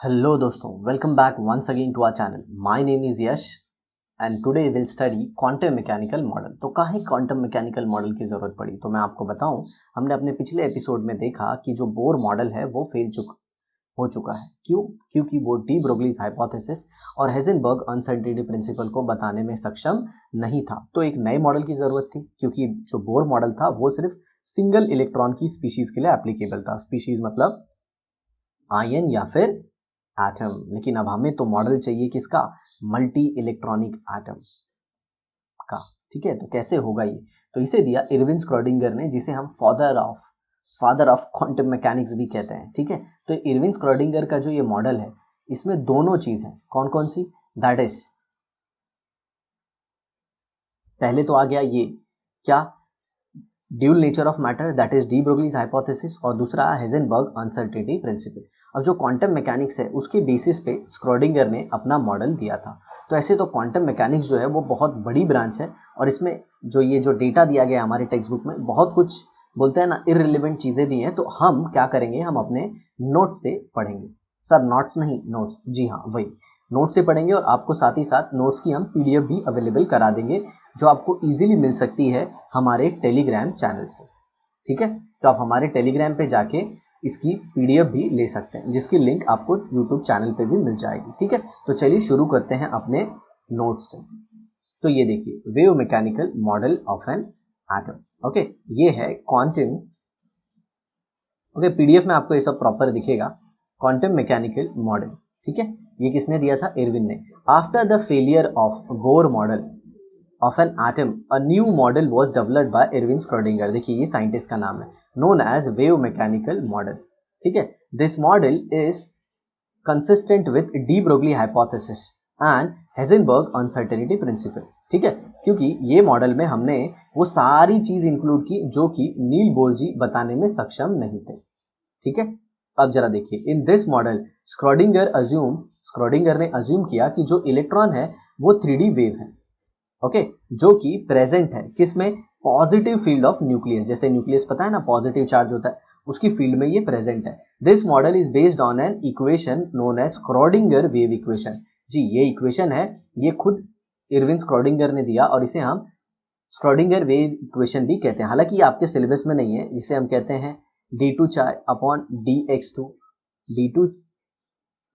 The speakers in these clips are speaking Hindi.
Hello दोस्तों, welcome back once again to our channel. My name is Yash and today we'll study quantum mechanical model. तो काहे quantum mechanical model की ज़रूरत पड़ी? तो मैं आपको बताऊं, हमने अपने पिछले एपिसोड में देखा कि जो बोर मॉडल है वो हो चुका है। क्यों? क्योंकि वो डी ब्रोगलीज हाइपोथेसिस और हेजनबर्ग अनसर्टेनिटी प्रिंसिपल को बताने में सक्षम नहीं था। तो एक नए मॉडल की ज़रूरत थी, क्योंकि जो बोर मॉडल था वो सिर्फ सिंगल इलेक्ट्रॉन की स्पीशीज के लिए एप्लीकेबल था। स्पीशीज मतलब आयन या फिर एटम। लेकिन अब हमें तो मॉडल चाहिए किसका? मल्टी इलेक्ट्रॉनिक एटम का। ठीक है, तो कैसे होगा ये? तो इसे दिया इरविन स्क्रॉडिंगर ने, जिसे हम फादर ऑफ क्वांटम मैकेनिक्स भी कहते हैं। ठीक है, तो इरविन स्क्रॉडिंगर का जो ये मॉडल है, इसमें दोनों चीज है। कौन कौन सी? दैट इज, पहले तो आ गया ये क्या, dual nature of matter, that is D Broglie's hypothesis, और दूसरा हेजनबर्ग अनसर्टेनिटी प्रिंसिपल। अब जो क्वांटम मैकेनिक्स है उसके बेसिस पे स्क्रॉडिंगर ने अपना मॉडल दिया था। तो ऐसे तो क्वांटम मैकेनिक्स जो है वो बहुत बड़ी ब्रांच है, और इसमें जो डेटा दिया गया है हमारे टेक्स्ट बुक में, बहुत कुछ बोलते हैं ना, इररिलेवेंट चीजें भी हैं। तो हम क्या करेंगे, हम अपने नोट्स से पढ़ेंगे। सर नोट्स नहीं, नोट्स, जी हाँ वही, नोट्स से पढ़ेंगे। और आपको साथ ही साथ नोट्स की हम पीडीएफ भी अवेलेबल करा देंगे, जो आपको इजीली मिल सकती है हमारे टेलीग्राम चैनल से। ठीक है, तो आप हमारे टेलीग्राम पे जाके इसकी पीडीएफ भी ले सकते हैं, जिसकी लिंक आपको यूट्यूब चैनल पे भी मिल जाएगी। ठीक है, तो चलिए शुरू करते हैं अपने नोट्स से। तो ये देखिए, wave mechanical model of an atom. Okay, ये है क्वांटम। ओके, पीडीएफ में आपको ये सब प्रॉपर दिखेगा, क्वांटम मैकेनिकल मॉडल। ठीक है, ये किसने दिया था? इरविन ने। After the failure of Bohr model of an atom, a new model was developed by Erwin Schrödinger। देखिए ये साइंटिस्ट का नाम है, known as wave mechanical model। ठीक है, this model is consistent with de Broglie hypothesis and Heisenberg uncertainty principle। ठीक है, क्योंकि ये मॉडल में हमने वो सारी चीज इंक्लूड की जो कि नील बोर बताने में सक्षम नहीं थे। ठीक है, अब जरा देखिए, इन दिस मॉडल स्क्रॉडिंगर ने अज्यूम किया कि जो इलेक्ट्रॉन है वो 3D वेव है। ओके, जो कि प्रेजेंट है किसमें? Positive field of nucleus. जैसे न्यूक्लियस पता है ना, पॉजिटिव चार्ज होता है, उसकी फील्ड में ये प्रेजेंट है। This model is based on an equation known as Schrodinger wave equation. जी, ये इक्वेशन है, ये खुद इरविन स्क्रॉडिंगर ने दिया, और इसे हम स्क्रॉडिंगर वेव इक्वेशन भी कहते हैं। हालांकि ये आपके सिलेबस में नहीं है, जिसे हम कहते हैं d2 upon dx2 d2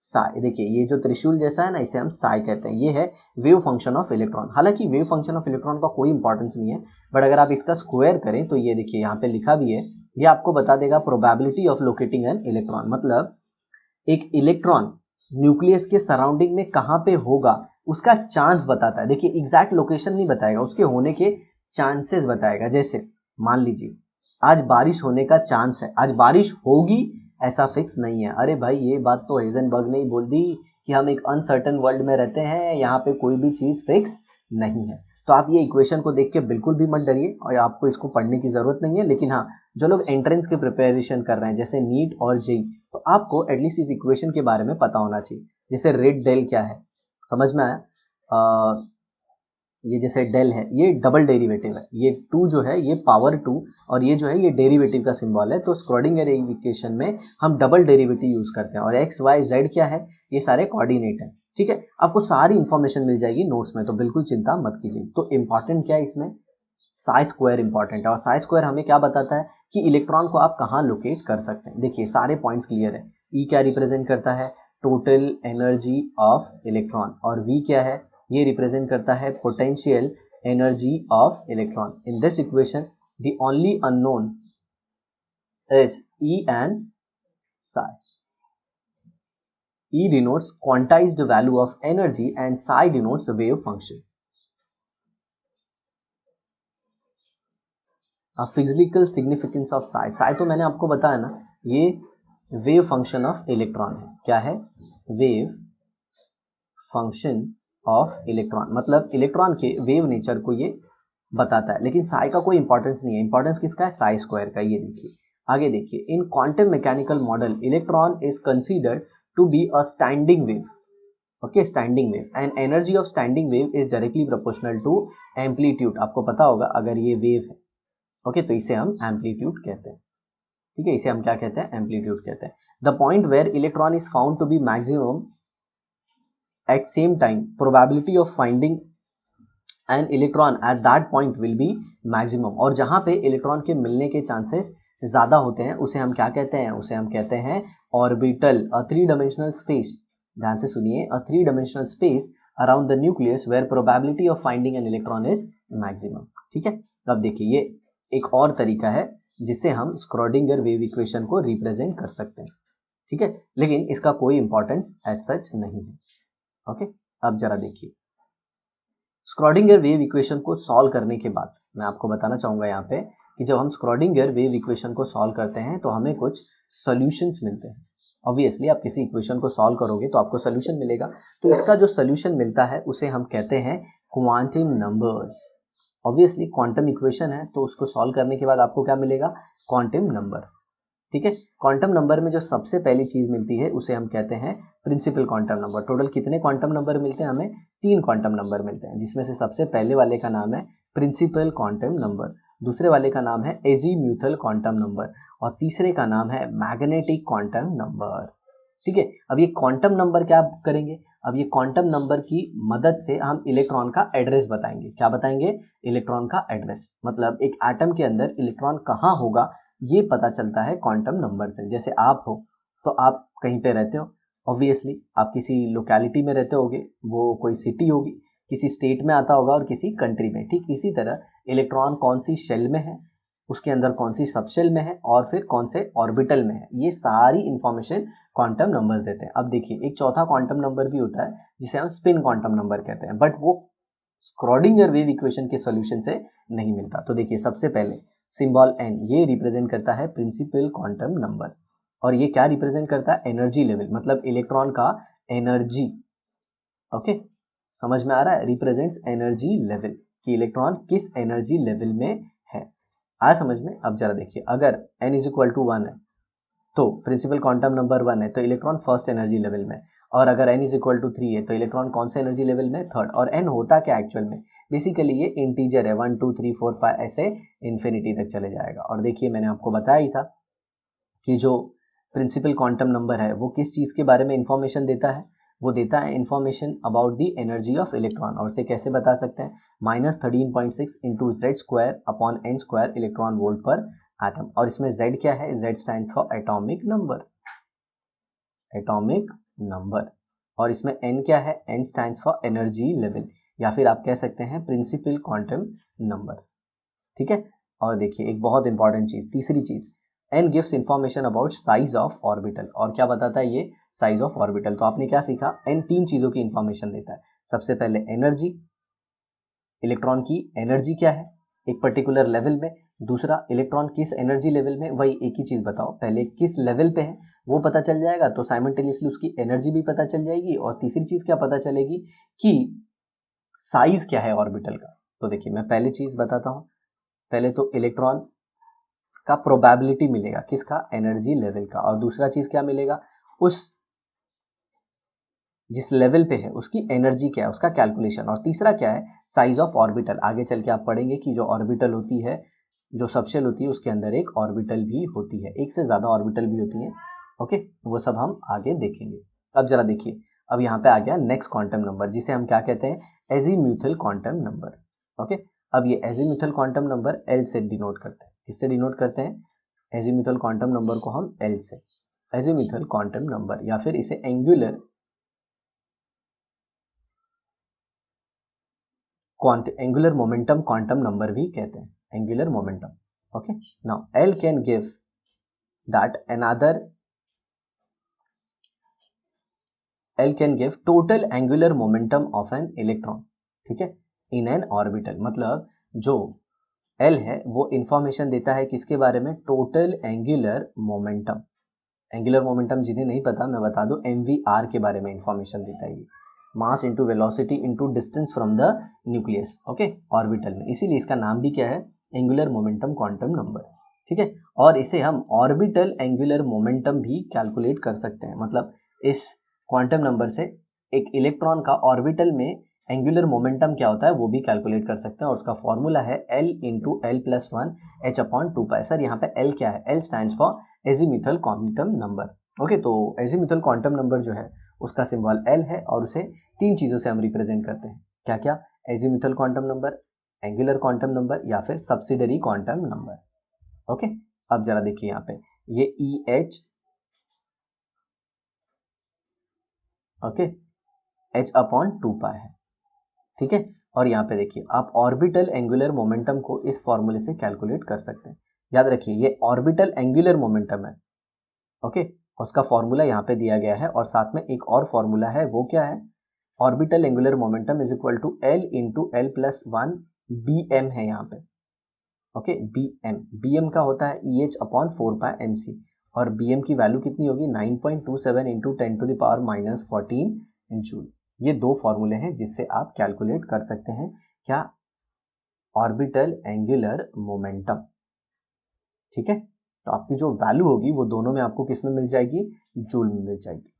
Sai. देखिए ये जो त्रिशूल जैसा है ना, इसे हम साई कहते हैं। ये है वेव फंक्शन ऑफ इलेक्ट्रॉन। हालांकि वेव फंक्शन ऑफ इलेक्ट्रॉन का कोई इंपॉर्टेंस नहीं है, बट अगर आप इसका स्क्वायर करें तो ये देखिए यहाँ पे लिखा भी है, ये आपको बता देगा probability of locating an electron. मतलब एक इलेक्ट्रॉन न्यूक्लियस के सराउंडिंग में कहाँ पे होगा उसका चांस बताता है। देखिए एग्जैक्ट लोकेशन नहीं बताएगा, उसके होने के चांसेस बताएगा। जैसे मान लीजिए आज बारिश होने का चांस है, आज बारिश होगी ऐसा फिक्स नहीं है। अरे भाई, ये बात तो हेजनबर्ग ने ही बोल दी कि हम एक अनसर्टेन वर्ल्ड में रहते हैं, यहाँ पे कोई भी चीज फिक्स नहीं है। तो आप ये इक्वेशन को देख के बिल्कुल भी मत डरिए, और आपको इसको पढ़ने की जरूरत नहीं है। लेकिन हाँ, जो लोग एंट्रेंस की प्रिपरेशन कर रहे हैं जैसे नीट और जेई, तो आपको एटलीस्ट इस इक्वेशन के बारे में पता होना चाहिए। जैसे रेड डेल क्या है, समझ में आया? ये जैसे डेल है, ये डबल डेरिवेटिव है, ये 2 जो है ये पावर 2, और ये जो है ये डेरिवेटिव का सिंबल है। तो स्क्रॉडिंगर इक्वेशन में हम डबल डेरिवेटिव यूज करते हैं। और एक्स वाई जेड क्या है? ये सारे कोऑर्डिनेट है। ठीक है, आपको सारी इंफॉर्मेशन मिल जाएगी नोट्स में, तो बिल्कुल चिंता मत कीजिए। तो इंपॉर्टेंट क्या है इसमें? साई स्क्वायर इंपॉर्टेंट है, और साई स्क्वायर हमें क्या बताता है कि इलेक्ट्रॉन को आप कहाँ लोकेट कर सकते हैं। देखिए सारे पॉइंट्स क्लियर है। ई क्या रिप्रेजेंट करता है? Total energy of electron. और वी क्या है? ये रिप्रेजेंट करता है potential energy of electron. In this equation the only unknown is E and psi। E denotes quantized value of energy and psi denotes the wave function। Physical significance of psi। psi तो मैंने आपको बताया ना, ये वेव फंक्शन ऑफ इलेक्ट्रॉन है। क्या है? वेव फंक्शन ऑफ इलेक्ट्रॉन, मतलब इलेक्ट्रॉन के वेव नेचर को ये बताता है। लेकिन साई का कोई इंपॉर्टेंस नहीं है, इंपॉर्टेंस किसका है? साई स्क्वायर का। ये देखिए आगे देखिए, in quantum mechanical model electron is considered to be a standing wave. Okay, standing wave, and energy of standing wave is directly proportional to amplitude. आपको पता होगा अगर ये वेव है, ओके, तो इसे हम एम्पलीट्यूड कहते हैं। ठीक है, इसे हम क्या कहते हैं, एम्पलीट्यूड कहते हैं। The point where electron is found to be maximum at same time, probability of finding an electron at that point will be maximum. और जहां पे इलेक्ट्रॉन के मिलने के चांसेस ज्यादा होते हैं उसे हम क्या कहते हैं, उसे हम कहते हैं orbital. A three dimensional space, ध्यान से सुनिए, a three dimensional space around the nucleus where probability of finding an electron is maximum. ठीक है, अब देखिए ये एक और तरीका है जिससे हम स्क्रोडिंगर वेव इक्वेशन को रिप्रेजेंट कर सकते हैं। ठीक है, लेकिन इसका कोई इंपॉर्टेंस एज सच नहीं है। ओके, अब जरा देखिए, स्क्रोडिंगर वेव इक्वेशन को सॉल्व करने के बाद मैं आपको बताना चाहूंगा यहाँ पे कि जब हम स्क्रोडिंगर वेव इक्वेशन को सॉल्व करते हैं तो हमें कुछ सॉल्यूशंस मिलते हैं। ऑब्वियसली आप किसी इक्वेशन को सॉल्व करोगे तो आपको सॉल्यूशन मिलेगा, तो इसका जो सॉल्यूशन मिलता है उसे हम कहते हैं quantum numbers. Obviously quantum equation है तो उसको सॉल्व करने के बाद आपको क्या मिलेगा, क्वांटम नंबर। ठीक है, क्वांटम नंबर में जो सबसे पहली चीज मिलती है उसे हम कहते हैं प्रिंसिपल क्वांटम नंबर। टोटल कितने क्वांटम नंबर मिलते हैं, हमें 3 क्वांटम नंबर मिलते हैं, जिसमें से सबसे पहले वाले का नाम है प्रिंसिपल क्वांटम नंबर, दूसरे वाले का नाम है एजीम्यूथल क्वांटम नंबर और तीसरे का नाम है मैग्नेटिक क्वांटम नंबर। ठीक है, अब ये क्वांटम नंबर क्या करेंगे, अब ये क्वांटम नंबर की मदद से हम इलेक्ट्रॉन का एड्रेस बताएंगे। क्या बताएंगे, इलेक्ट्रॉन का एड्रेस, मतलब एक एटम के अंदर इलेक्ट्रॉन कहाँ होगा ये पता चलता है क्वांटम नंबर से। जैसे आप हो तो आप कहीं पे रहते हो, ऑब्वियसली आप किसी लोकेलिटी में रहते होगे, वो कोई सिटी होगी, किसी स्टेट में आता होगा और किसी कंट्री में। ठीक इसी तरह इलेक्ट्रॉन कौन सी शेल में है, उसके अंदर कौन सी सबशेल में है और फिर कौन से ऑर्बिटल में है, ये सारी इंफॉर्मेशन क्वांटम नंबर्स देते हैं। अब देखिए एक चौथा क्वांटम नंबर भी होता है जिसे हम स्पिन क्वांटम नंबर कहते हैं, बट वो स्क्रोडिंगर वेव इक्वेशन के सॉल्यूशन से नहीं मिलता। तो देखिए सबसे पहले सिंबल एन, ये रिप्रेजेंट करता है प्रिंसिपल क्वांटम नंबर और ये क्या रिप्रेजेंट करता है, एनर्जी लेवल, मतलब इलेक्ट्रॉन का एनर्जी। ओके, समझ में आ रहा है, रिप्रेजेंट्स एनर्जी लेवल कि इलेक्ट्रॉन किस एनर्जी लेवल में है। आया समझ में। अब जरा देखिए, अगर n इज इक्वल टू 1 है तो प्रिंसिपल क्वांटम नंबर 1 है तो इलेक्ट्रॉन फर्स्ट एनर्जी लेवल में, और अगर n इज इक्वल टू 3 है तो इलेक्ट्रॉन कौन से एनर्जी लेवल में, थर्ड। और n होता क्या एक्चुअल में, बेसिकली ये इंटीजर है, 1 2 3 4 5 ऐसे इंफिनिटी तक चले जाएगा। और देखिए मैंने आपको बताया ही था कि जो प्रिंसिपल क्वांटम नंबर है वो किस चीज के बारे में इंफॉर्मेशन देता है, वो देता है information about the energy of electron. और इसे कैसे बता सकते हैं, -13.6 into Z square upon n square electron volt per atom. और इसमें z क्या है, z stands for atomic number, atomic number. और इसमें n क्या है, n stands for energy level, या फिर आप कह सकते हैं प्रिंसिपल क्वांटम नंबर। ठीक है, और देखिए एक बहुत इंपॉर्टेंट चीज, तीसरी चीज, n gives information about size of orbital. और क्या बताता है ये, साइज ऑफ ऑर्बिटल। तो आपने क्या सीखा, n 3 चीजों की इंफॉर्मेशन देता है। सबसे पहले एनर्जी, इलेक्ट्रॉन की एनर्जी क्या है एक पर्टिकुलर लेवल में, दूसरा इलेक्ट्रॉन किस एनर्जी लेवल में, वही एक ही चीज बताओ, पहले किस लेवल पे है वो पता चल जाएगा तो साइमल्टेनियसली उसकी एनर्जी भी पता चल जाएगी, और तीसरी चीज क्या पता चलेगी कि साइज क्या है ऑर्बिटल का। तो देखिए मैं पहली चीज बताता हूं, पहले तो इलेक्ट्रॉन का प्रोबेबिलिटी मिलेगा, किसका, एनर्जी लेवल का, और दूसरा चीज क्या मिलेगा, उस जिस लेवल पे है उसकी एनर्जी क्या है उसका कैलकुलेशन, और तीसरा क्या है, साइज ऑफ ऑर्बिटल। आगे चल के आप पढ़ेंगे कि जो ऑर्बिटल होती है, जो सबशेल होती है उसके अंदर एक ऑर्बिटल भी होती है, एक से ज्यादा ऑर्बिटल भी होती है। ओके, वो सब हम आगे देखेंगे। अब जरा देखिए, अब यहाँ पे आ गया नेक्स्ट क्वांटम नंबर जिसे हम क्या कहते हैं, एजीम्यूथल क्वांटम नंबर। ओके, अब ये एजीम्यूथल क्वांटम नंबर एल से डिनोट करते हैं, किससे डिनोट करते हैं, एजीम्यूथल क्वांटम नंबर को हम एल से, एजीम्यूथल क्वांटम नंबर, या फिर इसे एंगुलर मोमेंटम क्वांटम नंबर भी कहते हैं, angular momentum. Okay, now L can give that another, L can give total angular momentum of an electron, ठीक है, इन एन ऑर्बिटल। मतलब जो L है वो इंफॉर्मेशन देता है किसके बारे में, total angular momentum. Angular momentum जिन्हें नहीं पता मैं बता दूं, MVR के बारे में इंफॉर्मेशन देता है ये, mass into velocity into distance from the nucleus, okay, orbital में, इसीलिए इसका नाम भी क्या है, एंगुलर मोमेंटम क्वांटम नंबर। ठीक है, और इसे हम ऑर्बिटल एंगुलर मोमेंटम भी कैलकुलेट कर सकते हैं। मतलब इस क्वांटम नंबर से एक इलेक्ट्रॉन का ऑर्बिटल में एंगुलर मोमेंटम क्या होता है वो भी कैलकुलेट कर सकते हैं, और उसका फॉर्मूला है L into L plus one H upon two pi. Sir यहाँ पे L क्या है? L stands for azimuthal quantum number. Okay, तो एजीम्यूथल क्वांटम नंबर जो है उसका सिंबल L है, और उसे तीन चीजों से हम रिप्रेजेंट करते हैं। क्या क्या? Azimuthal quantum number, angular quantum number, या फिर सब्सिडरी क्वांटम नंबर। ओके, अब जरा देखिए यहाँ पे ये EH, okay, H upon two pi है, ठीक है। और यहाँ पे देखिए आप ऑर्बिटल एंगुलर मोमेंटम को इस फॉर्मूले से कैलकुलेट कर सकते हैं। याद रखिए ये ऑर्बिटल एंगुलर मोमेंटम है, ओके, उसका फॉर्मूला यहाँ पे दिया गया है, और साथ में एक और फॉर्मूला है, वो क्या है? Orbital angular momentum is equal to L into L plus one BM है यहाँ पे, ओके। BM का होता है EH upon four pi MC, और BM की वैल्यू कितनी होगी? 9.27 into 10 to the power minus 14 joule. ये दो फॉर्मूले हैं जिससे आप कैलकुलेट कर सकते हैं क्या? ऑर्बिटल एंगुलर मोमेंटम, ठीक है। तो आपकी जो वैल्यू होगी वो दोनों में आपको किस में मिल जाएगी? जूल में मिल जाएगी।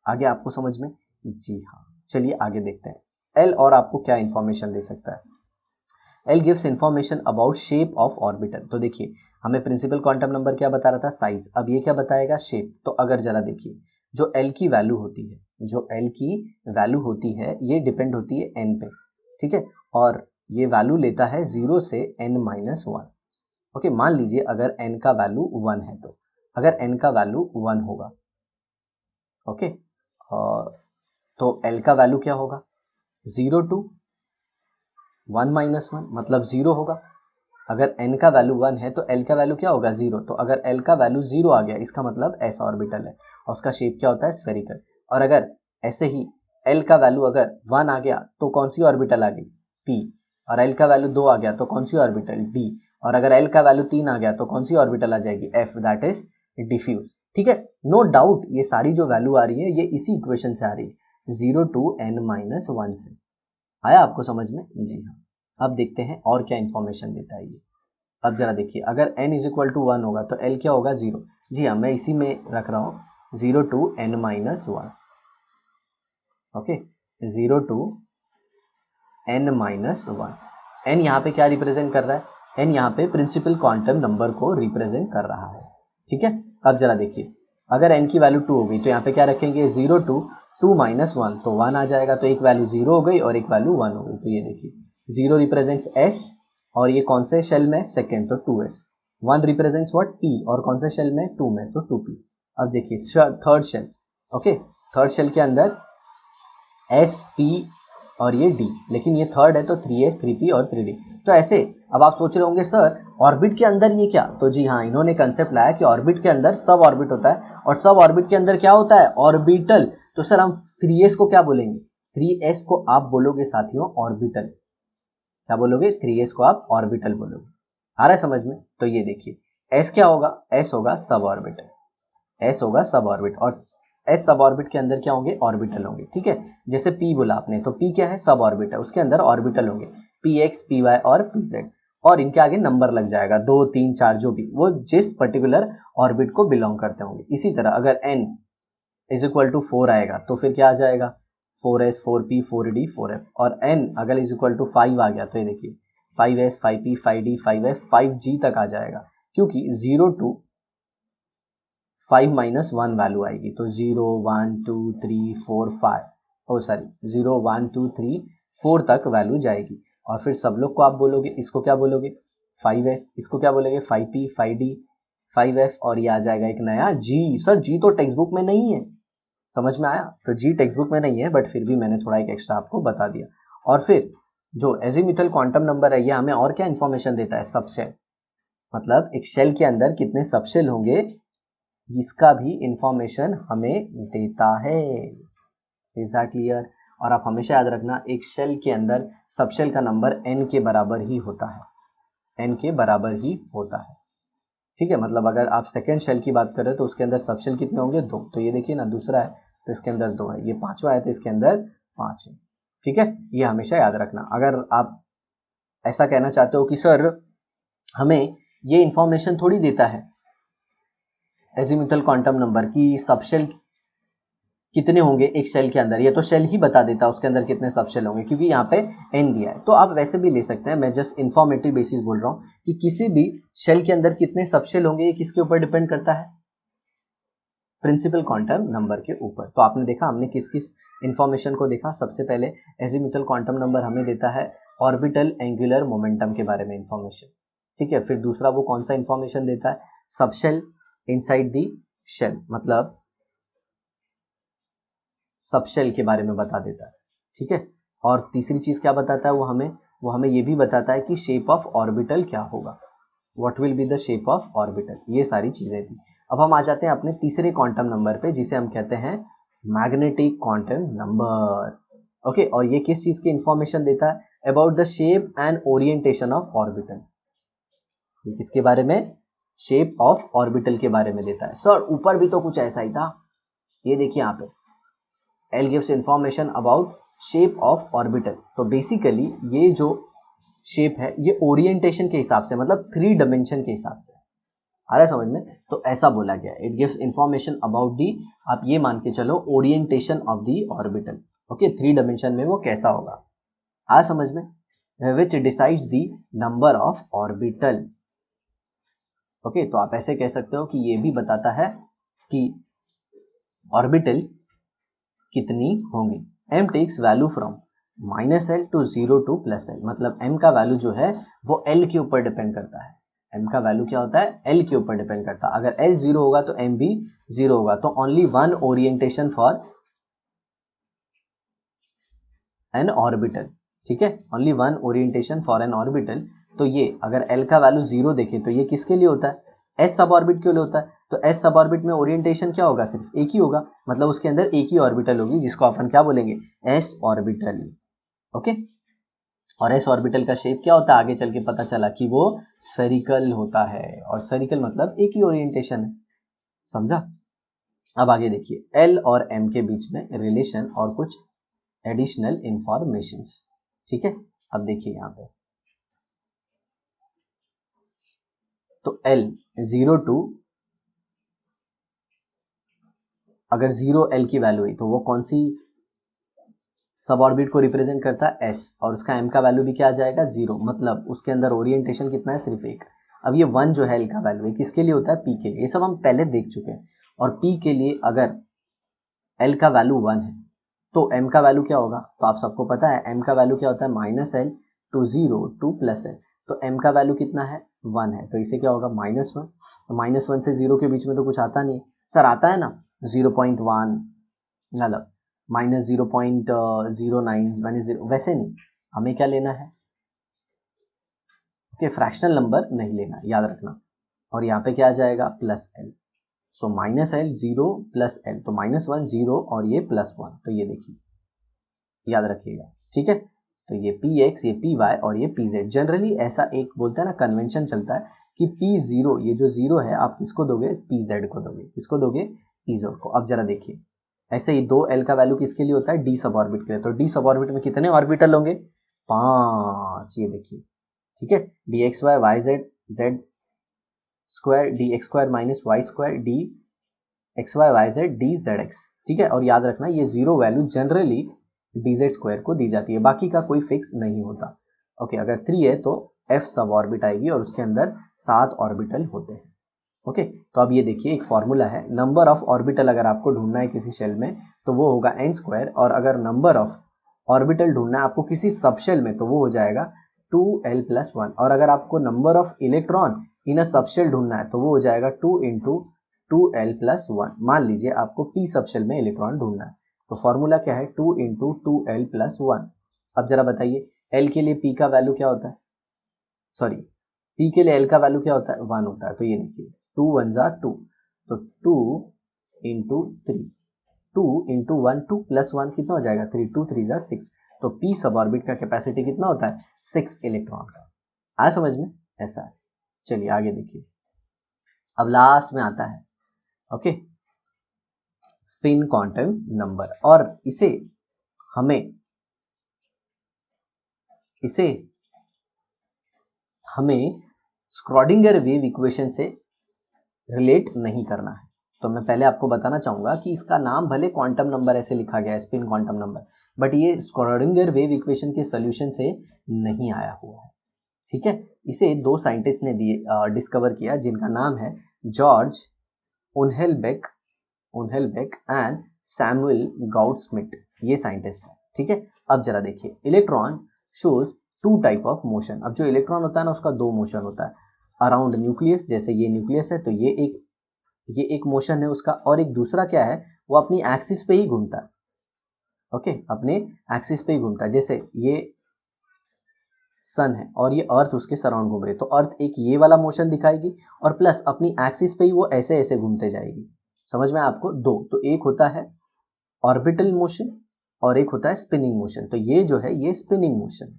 आगे आपको समझ में? जी हाँ, चलिए आगे देखते हैं। L और आपको क्या इंफॉर्मेशन दे सकता है? L gives information about shape of orbital. तो देखिए हमें प्रिंसिपल क्वांटम नंबर क्या बता रहा था? साइज। अब ये क्या बताएगा? शेप। तो अगर जरा देखिए जो L की वैल्यू होती है, जो L की वैल्यू होती है ये डिपेंड होती है n पे, ठीक है, और ये वैल्यू लेता है 0 से n माइनस वन। ओके, मान लीजिए अगर n का वैल्यू 1 है, तो अगर n का वैल्यू 1 होगा, ओके, तो L का वैल्यू क्या होगा? 0 टू 1 माइनस वन, मतलब 0 होगा। अगर n का वैल्यू 1 है तो L का वैल्यू क्या होगा? 0। तो अगर L का वैल्यू 0 आ गया, इसका मतलब s ऑर्बिटल है, और उसका शेप क्या होता है? स्फेरिकल। और अगर ऐसे ही L का वैल्यू अगर 1 आ गया तो कौन सी ऑर्बिटल आ गई? P। और L का वैल्यू 2 आ गया तो कौन सी ऑर्बिटल? D। और अगर L का वैल्यू 3 आ गया तो कौन सी ऑर्बिटल आ जाएगी? F, दैट इज डिफ्यूज, ठीक है। नो डाउट ये सारी जो वैल्यू आ रही है ये इसी इक्वेशन से आ रही है, 0 टू n माइनस वन से। आया आपको समझ में? जी हाँ। अब देखते हैं और क्या इंफॉर्मेशन देता है ये। अब जरा देखिए अगर n इज इक्वल टू 1 होगा तो L क्या होगा? 0। जी हाँ, मैं इसी में रख रहा हूँ, 0 to n minus one, okay, 0 to n minus one. n यहाँ पे क्या रिप्रेजेंट कर रहा है? n यहाँ पे प्रिंसिपल क्वांटम नंबर को रिप्रेजेंट कर रहा है, ठीक है। अब जरा देखिए अगर n की वैल्यू 2 हो गई तो यहाँ पे क्या रखेंगे? 0 टू 2 माइनस वन, तो 1 आ जाएगा, तो एक वैल्यू 0 हो गई और एक वैल्यू 1 हो गई। तो ये देखिए 0 रिप्रेजेंट्स s, और ये कौन से शेल में? सेकेंड, तो 2s। 1 represents what? p, और कौन से शेल में? 2 में, तो 2p। अब देखिए third shell, okay, third shell के अंदर s, p और ये d, लेकिन ये थर्ड है तो 3s, 3p और 3d। तो ऐसे अब आप सोच रहे होंगे सर ऑर्बिट के अंदर ये क्या? तो जी हाँ, इन्होंने कंसेप्ट लाया कि ऑर्बिट के अंदर सब ऑर्बिट होता है, और सब ऑर्बिट के अंदर क्या होता है? ऑर्बिटल। तो सर हम 3s को क्या बोलेंगे? 3s को आप बोलोगे साथियों ऑर्बिटल। क्या बोलोगे? 3s को आप ऑर्बिटल बोलोगे। आ रहा है समझ में? तो ये देखिए s क्या होगा? s होगा सब ऑर्बिटल, s होगा सब ऑर्बिट, और s सब ऑर्बिट के अंदर क्या होंगे? ऑर्बिटल होंगे, ठीक है। जैसे p बोला आपने, तो p क्या है? सब ऑर्बिट है, उसके अंदर ऑर्बिटल होंगे, px, py और pz, और इनके आगे नंबर लग जाएगा 2, 3, 4, जो भी वो जिस पर्टिकुलर ऑर्बिट को बिलोंग करते होंगे। इसी तरह अगर n इज इक्वल टू 4 आएगा तो फिर क्या आ जाएगा? 4s, 4p, 4d, 4f, और n अगर इज इक्वल टू 5 आ गया तो ये देखिए 5s, 5p, 5d, 5f, 5g तक आ जाएगा, क्योंकि 0 टू 5 माइनस वन वैल्यू आएगी, तो 0, 1, 2, 3, 4, 5, ओ सॉरी 0, 1, 2, 3, 4 तक वैल्यू जाएगी। और फिर सब लोग को आप बोलोगे, इसको क्या बोलोगे? 5s, इसको क्या बोलोगे? 5p, 5d, 5f, और ये आ जाएगा एक नया g। सर g तो टेक्स्ट बुक में नहीं है, समझ में आया? तो g टेक्स्ट बुक में नहीं है, बट फिर भी मैंने थोड़ा एक एक्स्ट्रा आपको बता दिया। और फिर जो एजीम्यूथल क्वांटम नंबर है ये हमें और क्या इंफॉर्मेशन देता है? सबशेल, मतलब एक शेल के अंदर कितने सबशेल होंगे इसका भी इंफॉर्मेशन हमें देता है। Is that clear? और आप हमेशा याद रखना एक शेल के अंदर सबशेल का नंबर n के बराबर ही होता है, n के बराबर ही होता है, ठीक है। मतलब अगर आप सेकेंड शेल की बात करें तो उसके अंदर सबशेल कितने होंगे? 2। तो ये देखिए ना, दूसरा है तो इसके अंदर 2 है, ये पांचवा है तो इसके अंदर 5 है, ठीक है। ये हमेशा याद रखना। अगर आप ऐसा कहना चाहते हो कि सर हमें ये इंफॉर्मेशन थोड़ी देता है एजीम्यूथल क्वांटम नंबर की सबशेल कितने होंगे एक शेल के अंदर, ये तो शेल ही बता देता है उसके अंदर कितने सब शेल होंगे, क्योंकि यहाँ पे n दिया है। तो आप वैसे भी ले सकते हैं, मैं जस्ट इंफॉर्मेटिव बेसिस बोल रहा हूँ कि किसी भी शेल के अंदर कितने सब शेल होंगे, ये किसके ऊपर डिपेंड करता है, प्रिंसिपल क्वांटम नंबर के ऊपर। तो आपने देखा हमने किस किस इंफॉर्मेशन को देखा। सबसे पहले एजीमुथल क्वांटम नंबर हमें देता है ऑर्बिटल एंगुलर मोमेंटम के बारे में इंफॉर्मेशन, ठीक है। फिर दूसरा वो कौन सा इंफॉर्मेशन देता है, सबशेल इनसाइड दी शेल, मतलब सबशेल के बारे में बता देता है, ठीक है। और तीसरी चीज क्या बताता है वो हमें ये भी बताता है कि शेप ऑफ ऑर्बिटल क्या होगा, what will be the shape of orbital, ये सारी चीजें थी। अब हम आ जाते हैं अपने तीसरे क्वांटम नंबर पे, जिसे हम कहते हैं मैग्नेटिक क्वांटम नंबर, ओके। और ये किस चीज की इंफॉर्मेशन देता है, about the shape and orientation of orbital. ये किसके बारे में, शेप ऑफ ऑर्बिटल के बारे में देता है। सर ऊपर भी तो कुछ ऐसा ही था, ये देखिए यहाँ पे L gives information about shape of orbital। तो बेसिकली ये जो शेप है ये ओरिएंटेशन के हिसाब से, मतलब 3 डायमेंशन के हिसाब से आ रहा है समझ में। तो ऐसा बोला गया, it gives information about the, आप ये मान के चलो orientation of the orbital, okay. 3 dimension में वो कैसा होगा, आ समझ में, विच decides the number of orbital, okay. तो आप ऐसे कह सकते हो कि ये भी बताता है कि ऑर्बिटल कितनी होंगी। m takes value from -l to 0 to +l, मतलब m का वैल्यू जो है वो l के ऊपर डिपेंड करता है। m का वैल्यू क्या होता है, l के ऊपर डिपेंड करता है। अगर l 0 होगा तो m भी 0 होगा। तो only one orientation for an orbital, ठीक है, only one orientation for an orbital. तो ये अगर l का वैल्यू 0 देखें तो ये किसके लिए होता है, s सब ऑर्बिट के लिए होता है। तो s सब ऑर्बिट में ओरिएंटेशन क्या होगा, सिर्फ एक ही होगा, मतलब उसके अंदर एक ही ऑर्बिटल होगी, जिसको अपन क्या बोलेंगे, s ऑर्बिटल, ओके। और s ऑर्बिटल का शेप क्या होता है, आगे चल के पता चला कि वो स्फेरिकल होता है, और स्फेरिकल मतलब एक ही ओरिएंटेशन है, समझा। अब आगे देखिए l और m के बीच में रिलेशन और कुछ एडिशनल इंफॉर्मेशंस, ठीक है। अब देखिए यहाँ पे तो L 0 टू, अगर 0 L की वैल्यू हुई तो वो कौन सी सब ऑर्बिट को रिप्रेजेंट करता है, S, और उसका M का वैल्यू भी क्या आ जाएगा, 0, मतलब उसके अंदर ओरिएंटेशन कितना है, सिर्फ एक। अब ये 1 जो है L का वैल्यू, किसके लिए होता है, P के लिए, ये सब हम पहले देख चुके हैं। और P के लिए अगर L का वैल्यू 1 है तो M का वैल्यू क्या होगा, तो आप सबको पता है M का वैल्यू क्या होता है, -l टू 0 टू +l। तो M का वैल्यू कितना है, 1 है, तो इसे क्या होगा, -1। तो -1 से 0 के बीच में तो कुछ आता नहीं है, सर आता है ना, 0.1, मतलब -0.09 -0, वैसे नहीं, हमें क्या लेना है, ओके, फ्रैक्शनल नंबर नहीं लेना, याद रखना। और यहाँ पे क्या आ जाएगा, +l। सो -l 0 +l, तो -1 0 और ये +1, तो ये देखिए याद रखिएगा, ठीक है। तो ये px, ये py और ये pz, जनरली ऐसा एक बोलते हैं ना, कन्वेंशन चलता है कि p0, ये जो 0 है आप किसको दोगे, pz को दोगे, किसको दोगे, pz को। अब जरा देखिए ऐसे ही 2l का वैल्यू किसके लिए होता है, d सब ऑर्बिट के लिए। तो d सब ऑर्बिट में कितने ऑर्बिटल होंगे, 5, ये देखिए, ठीक है। dxy yz z square dx square minus Y square D X Y Y Z D Z X, ठीक है। और याद रखना ये 0 value generally D Z square को दी जाती है, बाकी का कोई फिक्स नहीं होता, ओके। अगर 3 है तो f सब ऑर्बिट आएगी और उसके अंदर 7 ऑर्बिटल होते हैं, ओके। तो अब ये देखिए एक फॉर्मूला है, नंबर ऑफ ऑर्बिटल अगर आपको ढूंढना है किसी शेल में तो वो होगा n स्क्वायर, और अगर नंबर ऑफ ऑर्बिटल ढूंढना है आपको किसी सब शेल में तो वो हो जाएगा 2l+1, और अगर आपको number of electron in a subshell ढूंढना है तो वो हो जाएगा 2 इंटू 2l+1। मान लीजिए आपको p सबशेल में इलेक्ट्रॉन ढूंढना है, तो फॉर्मूला क्या है, 2 इंटू 2l+1। अब जरा बताइए l के लिए p का वैल्यू क्या होता है, सॉरी p के लिए l का वैल्यू क्या होता है, 1 होता है। तो ये देखिए 2 1 जा 2, तो 2 इंटू 3, 2 इंटू 1 2 +1 कितना हो जाएगा, 3, 2 3 जा 6। तो p सब ऑर्बिट का कैपेसिटी कितना होता है, 6 इलेक्ट्रॉन का। आया समझ में, ऐसा है। चलिए आगे देखिए, अब लास्ट में आता है, ओके, स्पिन क्वांटम नंबर, और हमें इसे हमें स्क्रॉडिंगर वेव इक्वेशन से रिलेट नहीं करना है, तो मैं पहले आपको बताना चाहूंगा कि इसका नाम भले क्वांटम नंबर ऐसे लिखा गया है, स्पिन क्वांटम नंबर, बट ये स्क्रोडिंगर वेव इक्वेशन के सोल्यूशन से नहीं आया हुआ है। ठीक है, इसे दो साइंटिस्ट ने डिस्कवर किया जिनका नाम है George Uhlenbeck and Samuel Goudsmit, ये साइंटिस्ट है। ठीक है, अब जरा देखिए, electron shows two type of motion. अब जो इलेक्ट्रॉन होता है ना, उसका दो मोशन होता है, अराउंड न्यूक्लियस, जैसे ये न्यूक्लियस है तो ये एक मोशन है उसका, और एक दूसरा क्या है, वो अपनी एक्सिस पे ही घूमता है। ओके, अपने एक्सिस पे ही घूमता है, जैसे ये सन है और ये अर्थ उसके सराउंड घूम रही है, तो अर्थ एक ये वाला मोशन दिखाएगी और प्लस अपनी एक्सिस पे ही वो ऐसे ऐसे घूमते जाएगी। समझ में आपको? दो, तो एक होता है ऑर्बिटल मोशन और एक होता है स्पिनिंग मोशन। तो ये जो है ये स्पिनिंग मोशन,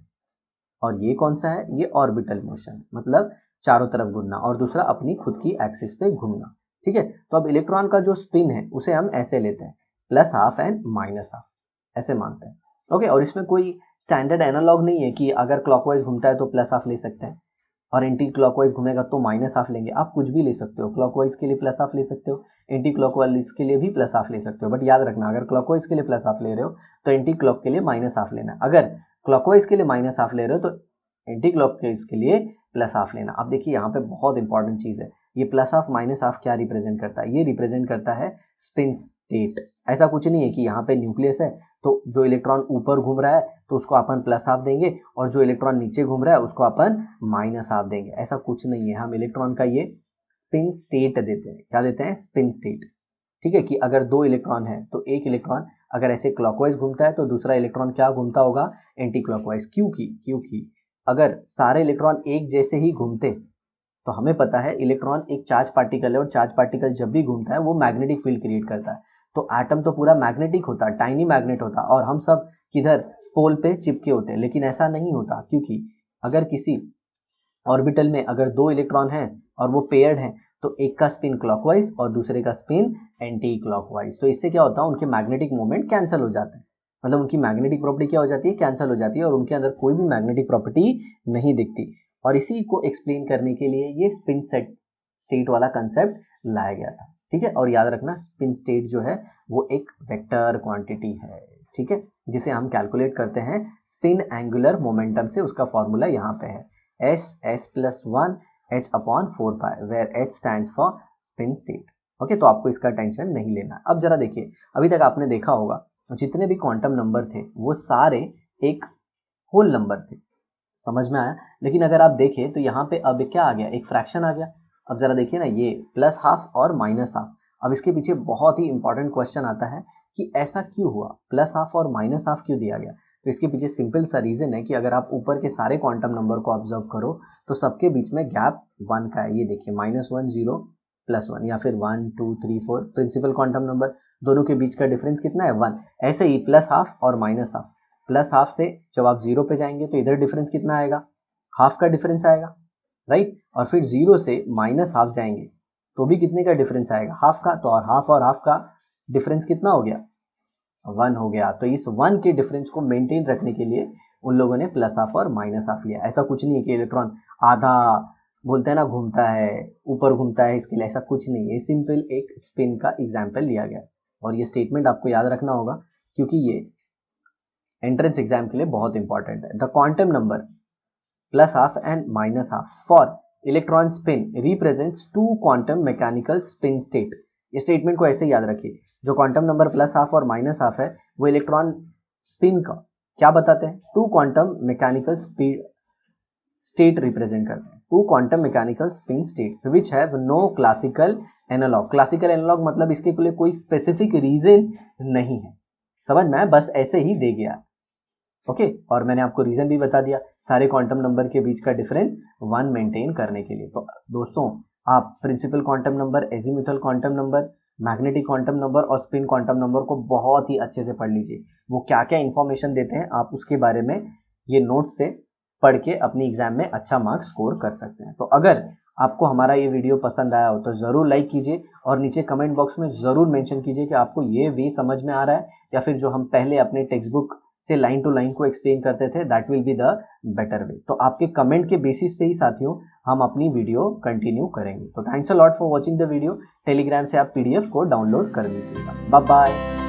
और ये कौन सा है, ये ऑर्बिटल मोशन, मतलब चारों तरफ घूमना, और दूसरा अपनी खुद की एक्सिस पे घूमना। ठीक है, तो अब इलेक्ट्रॉन का जो स्पिन है उसे हम ऐसे लेते हैं, plus half and minus half, ऐसे मानते हैं। ओके, और इसमें कोई स्टैंडर्ड एनालॉग नहीं है कि अगर क्लॉकवाइज घूमता है तो प्लस हाफ ले सकते हैं और एंटी क्लॉकवाइज घूमेगा तो माइनस हाफ लेंगे। आप कुछ भी ले सकते हो, क्लॉकवाइज के लिए प्लस हाफ ले सकते हो, एंटी क्लॉकवाइज के लिए भी प्लस हाफ ले सकते हो, बट याद रखना अगर क्लॉकवाइज के लिए प्लस हाफ ले रहे हो तो एंटी क्लॉक के लिए माइनस हाफ लेना। अगर क्लॉकवाइज के लिए माइनस हाफ ले रहे हो तो एंटी क्लॉकवाइज के लिए प्लस हाफ लेना। अब देखिए यहाँ पे बहुत इंपॉर्टेंट चीज है, ये प्लस हाफ माइनस हाफ क्या रिप्रेजेंट करता है, ये रिप्रेजेंट करता है स्पिन स्टेट। ऐसा कुछ नहीं है कि यहाँ पे न्यूक्लियस है तो जो इलेक्ट्रॉन ऊपर घूम रहा है तो उसको अपन प्लस हाफ देंगे और जो इलेक्ट्रॉन नीचे घूम रहा है उसको अपन माइनस हाफ देंगे, ऐसा कुछ नहीं है। हम इलेक्ट्रॉन का ये स्पिन स्टेट देते हैं। क्या देते हैं? Spin state. ठीक है, कि अगर दो इलेक्ट्रॉन है तो एक इलेक्ट्रॉन अगर ऐसे क्लॉकवाइज घूमता है तो दूसरा इलेक्ट्रॉन क्या घूमता होगा, एंटी क्लॉकवाइज। क्योंकि अगर सारे इलेक्ट्रॉन एक जैसे ही घूमते तो हमें पता है इलेक्ट्रॉन एक चार्ज पार्टिकल है और चार्ज पार्टिकल जब भी घूमता है वो मैग्नेटिक फील्ड क्रिएट करता है। तो एटम तो पूरा मैग्नेटिक होता है, टाइनी मैग्नेट होता है, और हम सब किधर, पोल पे चिपके होते हैं। लेकिन ऐसा नहीं होता, क्योंकि अगर किसी ऑर्बिटल में अगर दो इलेक्ट्रॉन हैं और वो पेयर्ड हैं तो एक का स्पिन क्लॉकवाइज और दूसरे का स्पिन एंटी क्लॉकवाइज। तो इससे क्या होता है, उनके मैग्नेटिक मोमेंट कैंसिल हो जाते हैं, मतलब उनकी मैग्नेटिक प्रॉपर्टी क्या हो जाती है, कैंसिल हो जाती है, और उनके अंदर कोई भी मैग्नेटिक प्रॉपर्टी नहीं दिखती। और इसी को एक्सप्लेन करने के लिए ये स्पिन स्टेट वाला कंसेप्ट लाया गया था। ठीक है, और याद रखना स्पिन स्टेट जो है वो एक वेक्टर क्वांटिटी है। ठीक है, जिसे हम कैलकुलेट करते हैं स्पिन एंगुलर मोमेंटम से। उसका फॉर्मूला यहाँ पे है s+1 h/4π, where h stands for spin state. Okay, तो आपको इसका टेंशन नहीं लेना। अब जरा देखिए, अभी तक आपने देखा होगा जितने भी क्वांटम नंबर थे वो सारे एक होल नंबर थे, समझ में आया? लेकिन अगर आप देखें तो यहाँ पे अब क्या आ गया, एक फ्रैक्शन आ गया। अब जरा देखिए ना, ये प्लस हाफ और माइनस हाफ। अब इसके पीछे बहुत ही इंपॉर्टेंट क्वेश्चन आता है कि ऐसा क्यों हुआ, प्लस हाफ और माइनस हाफ क्यों दिया गया? तो इसके पीछे सिंपल सा रीजन है कि अगर आप ऊपर के सारे क्वांटम नंबर को ऑब्जर्व करो तो सबके बीच में गैप 1 का है। ये देखिए -1 0 +1, या फिर 1 2 3 4 प्रिंसिपल क्वांटम नंबर, दोनों के बीच का डिफरेंस कितना है, 1। ऐसे ही प्लस हाफ और माइनस हाफ, प्लस हाफ से जब आप 0 पे जाएंगे तो इधर डिफरेंस कितना आएगा, हाफ का डिफरेंस आएगा, राइट? और फिर 0 से माइनस हाफ जाएंगे तो भी कितने का डिफरेंस आएगा, हाफ का। तो और हाफ का डिफरेंस कितना हो गया, 1 हो गया। तो इस 1 के डिफरेंस को मेंटेन रखने के लिए उन लोगों ने प्लस हाफ और माइनस हाफ लिया। ऐसा कुछ नहीं है कि इलेक्ट्रॉन आधा, बोलते हैं ना, घूमता है, ऊपर घूमता है, इसके लिए ऐसा कुछ नहीं है। सिंपल एक स्पिन का एग्जाम्पल लिया गया, और ये स्टेटमेंट आपको याद रखना होगा क्योंकि ये एंट्रेंस एग्जाम के लिए बहुत इंपॉर्टेंट है। The quantum number plus half and minus half for electron spin represents two quantum mechanical spin state. इस स्टेटमेंट को ऐसे याद रखिए, जो क्वांटम नंबर प्लस हाफ और माइनस हाफ है वो इलेक्ट्रॉन स्पिन का क्या बताते हैं, two quantum mechanical state represent करते हैं, two quantum mechanical spin states which have no classical analog. Classical analog मतलब इसके लिए कोई स्पेसिफिक रीजन नहीं है, समझ में? बस ऐसे ही दे गया। ओके, और मैंने आपको रीजन भी बता दिया, सारे क्वांटम नंबर के बीच का डिफरेंस 1 मेंटेन करने के लिए। तो दोस्तों, आप principal quantum number, azimuthal quantum number, magnetic quantum number और स्पिन क्वांटम नंबर को बहुत ही अच्छे से पढ़ लीजिए। वो क्या क्या इंफॉर्मेशन देते हैं आप उसके बारे में ये नोट्स से पढ़ के अपनी एग्जाम में अच्छा मार्क्स स्कोर कर सकते हैं। तो अगर आपको हमारा ये वीडियो पसंद आया हो तो ज़रूर लाइक कीजिए और नीचे कमेंट बॉक्स में ज़रूर मेंशन कीजिए कि आपको ये वे समझ में आ रहा है या फिर जो हम पहले अपने टेक्स्ट बुक से लाइन टू लाइन को एक्सप्लेन करते थे, that will be the better way. तो आपके कमेंट के बेसिस पे ही साथियों हम अपनी वीडियो कंटिन्यू करेंगे। तो thanks a lot for watching the video. Telegram से आप PDF को डाउनलोड कर लीजिएगा। Bye bye.